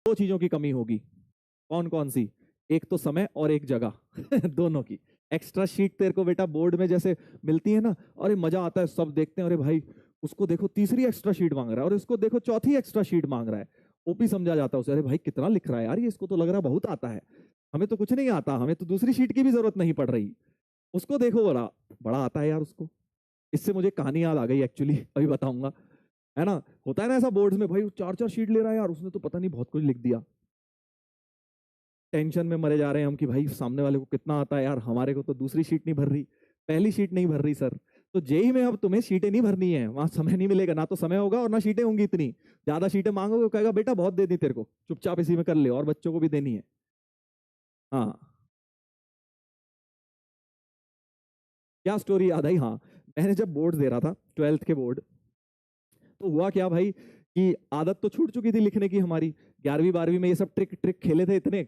दो चीजों की कमी होगी। कौन कौन सी? एक तो समय और एक जगह दोनों की। एक्स्ट्रा शीट तेरे को बेटा बोर्ड में जैसे मिलती है ना, अरे मजा आता है, सब देखते हैं, अरे भाई उसको देखो तीसरी एक्स्ट्रा शीट मांग रहा है, और इसको देखो चौथी एक्स्ट्रा शीट मांग रहा है। ओपी समझा जाता है उसे, अरे भाई कितना लिख रहा है यार ये, इसको तो लग रहा है बहुत आता है, हमें तो कुछ नहीं आता, हमें तो दूसरी शीट की भी जरूरत नहीं पड़ रही, उसको देखो बड़ा बड़ा आता है यार उसको। इससे मुझे कहानी याद आ गई एक्चुअली, अभी बताऊंगा, है ना। होता है ना ऐसा बोर्ड्स में, भाई चार चार शीट ले रहा है यार, उसने तो पता नहीं बहुत कुछ लिख दिया। टेंशन में मरे जा रहे हैं हम कि भाई सामने वाले को कितना आता है यार, हमारे को तो दूसरी शीट नहीं भर रही, पहली शीट नहीं भर रही सर। तो जेई में अब तुम्हें शीटें नहीं भरनी है, वहां समय नहीं मिलेगा, ना तो समय होगा और ना शीटें होंगी इतनी। ज्यादा शीटें मांगोगे वो कहेगा बेटा बहुत दे दी तेरे को, चुपचाप इसी में कर ले, और बच्चों को भी देनी है। हाँ, क्या स्टोरी याद आई, हाँ। मैंने जब बोर्ड दे रहा था, 12th के बोर्ड, तो हुआ क्या भाई कि आदत तो छूट चुकी थी लिखने की हमारी। 11वीं 12वीं में ये सब ट्रिक ट्रिक खेले थे इतने,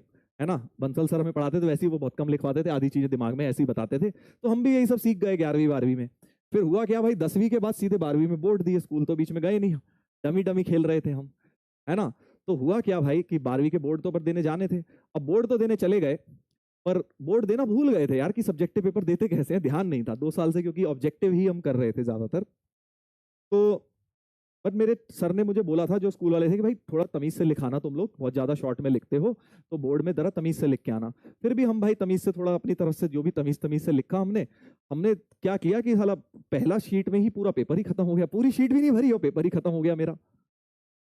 है ना। बंसल सर हमें पढ़ाते थे, वैसे ही वो बहुत कम लिखवाते थे, आधी चीजें दिमाग में ऐसे ही बताते थे, तो हम भी यही सब सीख गए 11वीं 12वीं में। फिर हुआ क्या भाई, 10वीं के बाद सीधे 12वीं में बोर्ड दिए, स्कूल तो बीच में गए नहीं, डमी डमी खेल रहे थे हम, है ना। तो हुआ क्या भाई कि 12वीं के बोर्ड तो पर देने जाने थे। अब बोर्ड तो देने चले गए, पर बोर्ड देना भूल गए थे यार कि सब्जेक्टिव पेपर देते कैसे हैं, ध्यान नहीं था 2 साल से, क्योंकि ऑब्जेक्टिव ही हम कर रहे थे ज्यादातर। तो बट मेरे सर ने मुझे बोला था, जो स्कूल वाले थे, कि भाई थोड़ा तमीज से लिखाना, तुम लोग बहुत ज्यादा शॉर्ट में लिखते हो, तो बोर्ड में जरा तमीज से लिख के आना। फिर भी हम भाई तमीज से थोड़ा अपनी तरफ से जो भी तमीज तमीज से लिखा हमने। हमने क्या किया कि साला पहला शीट में ही पूरा पेपर ही खत्म हो गया, पूरी शीट भी नहीं भरी और पेपर ही खत्म हो गया मेरा।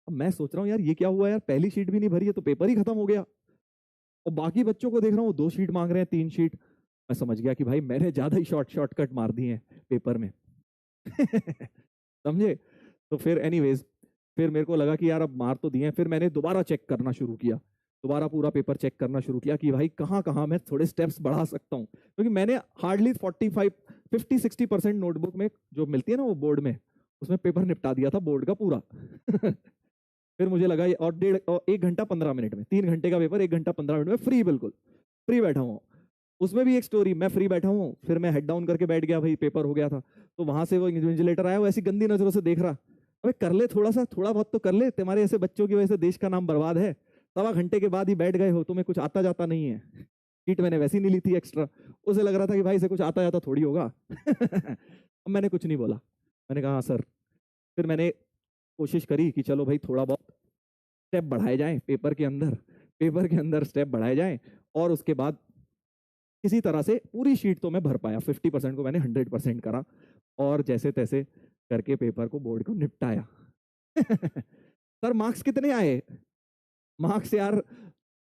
अब मैं सोच रहा हूँ यार ये क्या हुआ यार, पहली शीट भी नहीं भरी है तो पेपर ही खत्म हो गया, और बाकी बच्चों को देख रहा हूँ 2 शीट मांग रहे हैं, 3 शीट। मैं समझ गया कि भाई मैंने ज्यादा ही शॉर्टकट मार दिए हैं पेपर में समझे। तो फिर एनीवेज, फिर मेरे को लगा कि यार अब मार तो दिए हैं, फिर मैंने दोबारा चेक करना शुरू किया, दोबारा पूरा पेपर चेक करना शुरू किया कि भाई कहाँ कहाँ मैं थोड़े स्टेप्स बढ़ा सकता हूँ, क्योंकि मैंने हार्डली 50-60% नोटबुक में जो मिलती है ना वो बोर्ड में, उसमें पेपर निपटा दिया था बोर्ड का पूरा फिर मुझे लगा ये और 1 घंटा 15 मिनट में, 3 घंटे का पेपर 1 घंटा 15 मिनट में फ्री, बिल्कुल फ्री बैठा हूँ। उसमें भी एक स्टोरी, मैं फ्री बैठा हूँ, फिर मैं हेड डाउन करके बैठ गया, भाई पेपर हो गया था। तो वहां से वो इन्विजिलेटर आया, वो ऐसी गंदी नजरों से देख रहा, अबे कर ले थोड़ा सा, थोड़ा बहुत तो कर ले, तुम्हारे ऐसे बच्चों की वजह से देश का नाम बर्बाद है, 1.25 घंटे के बाद ही बैठ गए हो, तुम्हें कुछ आता जाता नहीं है। सीट मैंने वैसी नहीं ली थी एक्स्ट्रा, उसे लग रहा था कि भाई से कुछ आता जाता थोड़ी होगा अब मैंने कुछ नहीं बोला, मैंने कहा हाँ सर। फिर मैंने कोशिश करी कि चलो भाई थोड़ा बहुत स्टेप बढ़ाए जाएं पेपर के अंदर, पेपर के अंदर स्टेप बढ़ाए जाएं, और उसके बाद किसी तरह से पूरी शीट तो मैं भर पाया, 50% को मैंने 100% करा, और जैसे तैसे करके पेपर को बोर्ड को निपटाया सर मार्क्स कितने आए? मार्क्स यार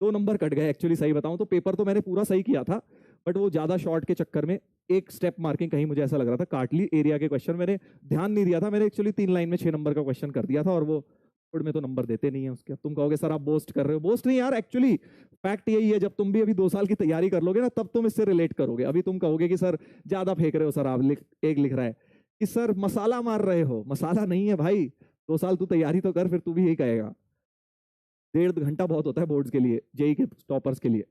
2 नंबर कट गए एक्चुअली, सही बताऊं तो पेपर तो मैंने पूरा सही किया था, बट वो ज्यादा शॉर्ट के चक्कर में एक स्टेप मार्किंग कहीं मुझे ऐसा लग रहा था काट ली, एरिया के क्वेश्चन मैंने ध्यान नहीं दिया था, मैंने एक्चुअली 3 लाइन में 6 नंबर का क्वेश्चन कर दिया था, और वो बोर्ड में तो नंबर देते नहीं है उसके। अब तुम कहोगे सर आप बोस्ट कर रहे हो, बोस्ट नहीं यार, एक्चुअली फैक्ट यही है, जब तुम भी अभी 2 साल की तैयारी कर लोगे ना तब तुम इससे रिलेट करोगे। अभी तुम कहोगे कि सर ज्यादा फेंक रहे हो सर, आप एक लिख रहा है कि सर मसाला मार रहे हो, मसाला नहीं है भाई, 2 साल तू तैयारी तो कर, फिर तू भी यही कहेगा। 1.5 घंटा बहुत होता है बोर्ड्स के लिए, जेई के टॉपर्स के लिए।